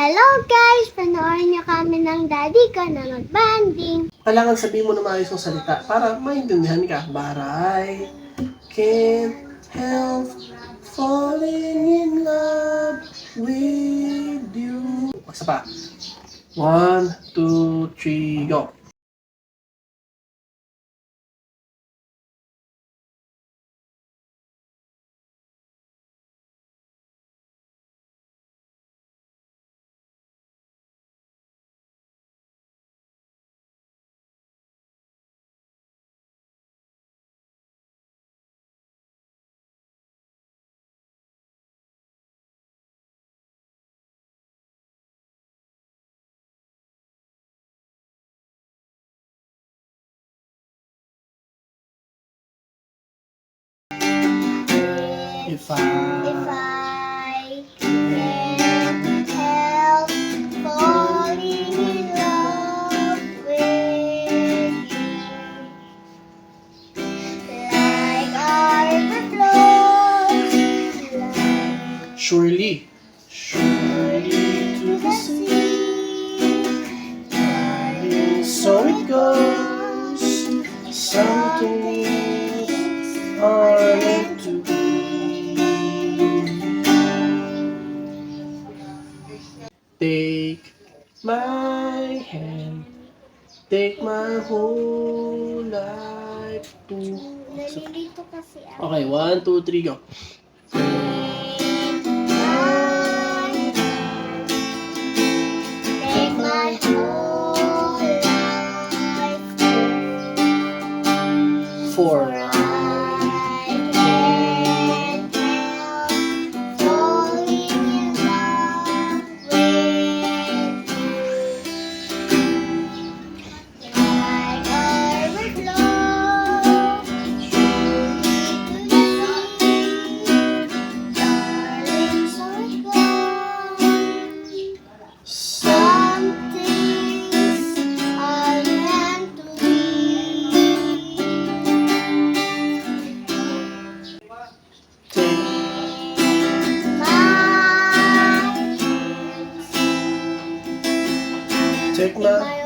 Hello guys! Panoorin niyo kami ng daddy ko na mag-banding. Kailangan sabihin mo na maayos ng salita para maintindihan ka. But I can't help falling in love with you. Isa pa. 1, 2, 3, go. If If I can't help falling in love with you, like our river flows, like surely to the sea, so it goes. Some things are meant to be. Take my hand, take my whole life too. Nalilito kasi ako. Okay, 1, 2, 3, go. Take my whole life, 4. I can't help falling in love with you. Like a river flows surely to the sea, darling, so it goes. Some things are meant to be. Take my